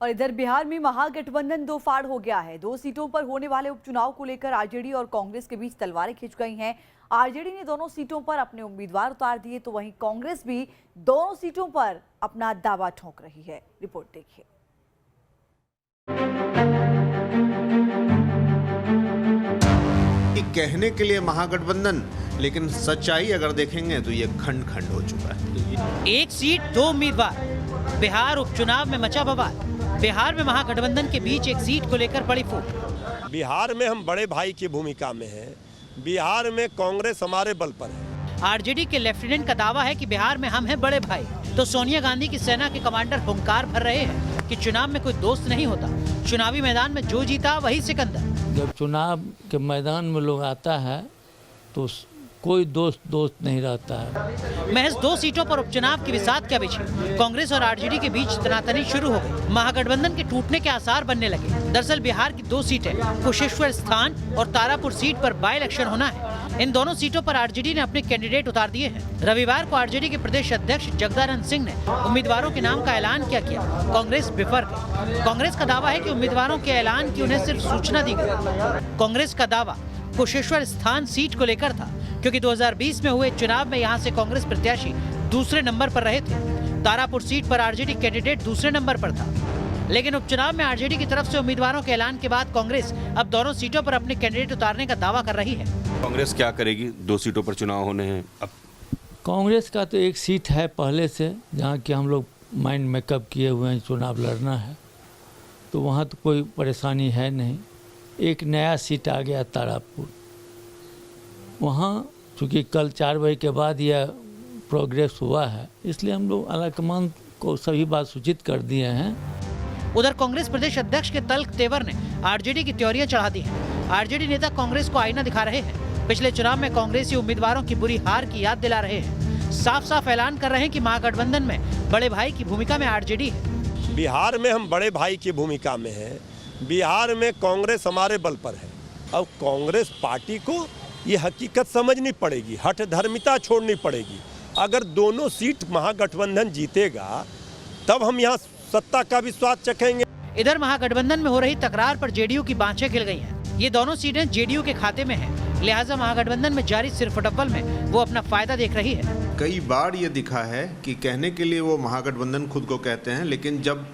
और इधर बिहार में महागठबंधन दो फाड़ हो गया है। 2 सीटों पर होने वाले उपचुनाव को लेकर आरजेडी और कांग्रेस के बीच तलवारें खिंच गई हैं। आरजेडी ने दोनों सीटों पर अपने उम्मीदवार उतार दिए, तो वहीं कांग्रेस भी दोनों सीटों पर अपना दावा ठोक रही है। रिपोर्ट देखिए। कहने के लिए महागठबंधन, लेकिन सच्चाई अगर देखेंगे तो ये खंड खंड हो चुका है। एक सीट दो उम्मीदवार, बिहार उपचुनाव में मचा बवाल। बिहार में महागठबंधन के बीच एक सीट को लेकर बड़ी फूट। बिहार में हम बड़े भाई की भूमिका में हैं। बिहार में कांग्रेस हमारे बल पर है। आरजेडी के लेफ्टिनेंट का दावा है कि बिहार में हम हैं बड़े भाई, तो सोनिया गांधी की सेना के कमांडर हुंकार भर रहे हैं कि चुनाव में कोई दोस्त नहीं होता, चुनावी मैदान में जो जीता वही सिकंदर। जब चुनाव के मैदान में लोग आता है तो कोई दोस्त नहीं रहता है। महज 2 सीटों पर उपचुनाव की विसात क्या बिछी। कांग्रेस और आरजेडी के बीच तनातनी शुरू हो गई। महागठबंधन के टूटने के आसार बनने लगे। दरअसल बिहार की 2 सीटें कुशेश्वर स्थान और तारापुर सीट पर बाई इलेक्शन होना है। इन दोनों सीटों पर आरजेडी ने अपने कैंडिडेट उतार दिए हैं। रविवार को आरजेडी के प्रदेश अध्यक्ष जगदानंद सिंह ने उम्मीदवारों के नाम का ऐलान किया। कांग्रेस बिफर गई। कांग्रेस का दावा है कि उम्मीदवारों के ऐलान की उन्हें सिर्फ सूचना दी गई। कांग्रेस का दावा कुशेश्वर स्थान सीट को लेकर था, क्योंकि 2020 में हुए चुनाव में यहां से कांग्रेस प्रत्याशी दूसरे नंबर पर रहे थे। तारापुर सीट पर आरजेडी कैंडिडेट दूसरे नंबर पर था, लेकिन उपचुनाव में आरजेडी की तरफ से उम्मीदवारों के ऐलान के बाद कांग्रेस अब दोनों सीटों पर अपने कैंडिडेट उतारने का दावा कर रही है। कांग्रेस क्या करेगी? 2 सीटों पर चुनाव होने हैं। अब कांग्रेस का तो एक सीट है पहले से, जहाँ की हम लोग माइंड मेकअप किए हुए हैं, चुनाव लड़ना है, तो वहाँ तो कोई परेशानी है नहीं। एक नया सीट आ गया तारापुर, वहाँ चूँकि कल 4 बजे के बाद यह प्रोग्रेस हुआ है, इसलिए हम लोग आलाकमान को सभी बात सूचित कर दिए हैं। उधर कांग्रेस प्रदेश अध्यक्ष के तल्ख तेवर ने आरजेडी की त्योरियां चढ़ा दी हैं। आरजेडी नेता कांग्रेस को आईना दिखा रहे हैं। पिछले चुनाव में कांग्रेसी उम्मीदवारों की बुरी हार की याद दिला रहे हैं। साफ साफ ऐलान कर रहे हैं कि महागठबंधन में बड़े भाई की भूमिका में आरजेडी है। बिहार में हम बड़े भाई की भूमिका में हैं। बिहार में कांग्रेस हमारे बल पर है। अब कांग्रेस पार्टी को ये हकीकत समझनी पड़ेगी, हठ धर्मिता छोड़नी पड़ेगी। अगर दोनों सीट महागठबंधन जीतेगा तब हम यहाँ सत्ता का भी स्वाद चखेंगे। इधर महागठबंधन में हो रही तकरार पर जेडीयू की बांछें खिल गई हैं। ये दोनों सीटें जेडीयू के खाते में हैं, लिहाजा महागठबंधन में जारी सिरफटब्बल में वो अपना फायदा देख रही है। कई बार ये दिखा है कि कहने के लिए वो महागठबंधन खुद को कहते हैं, लेकिन जब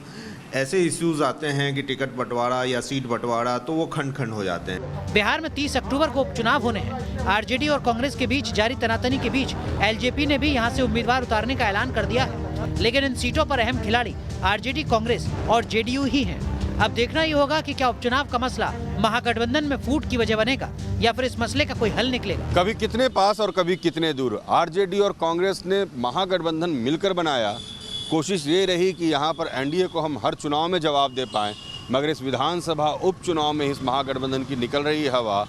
ऐसे इश्यूज आते हैं कि टिकट बंटवारा या सीट बंटवारा, तो वो खंड खंड हो जाते हैं। बिहार में 30 अक्टूबर को उपचुनाव होने हैं। आरजेडी और कांग्रेस के बीच जारी तनातनी के बीच एलजेपी ने भी यहां से उम्मीदवार उतारने का ऐलान कर दिया है, लेकिन इन सीटों पर अहम खिलाड़ी आरजेडी, कांग्रेस और जेडीयू ही हैं। अब देखना ही होगा कि क्या उपचुनाव का मसला महागठबंधन में फूट की वजह बनेगा या फिर इस मसले का कोई हल निकलेगा। कभी कितने पास और कभी कितने दूर। आरजेडी और कांग्रेस ने महागठबंधन मिलकर बनाया। कोशिश ये रही कि यहाँ पर एनडीए को हम हर चुनाव में जवाब दे पाएं, मगर इस विधानसभा उपचुनाव में इस महागठबंधन की निकल रही हवा।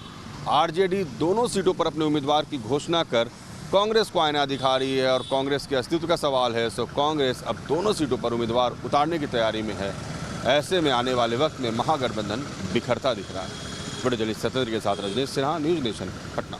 आरजेडी दोनों सीटों पर अपने उम्मीदवार की घोषणा कर कांग्रेस को आईना दिखा रही है और कांग्रेस के अस्तित्व का सवाल है। सो कांग्रेस अब दोनों सीटों पर उम्मीदवार उतारने की तैयारी में है। ऐसे में आने वाले वक्त में महागठबंधन बिखरता दिख रहा है। वीडियो जर्नलिस्ट सत्येंद्र के साथ रजनीश सिन्हा, न्यूज़ नेशन, पटना।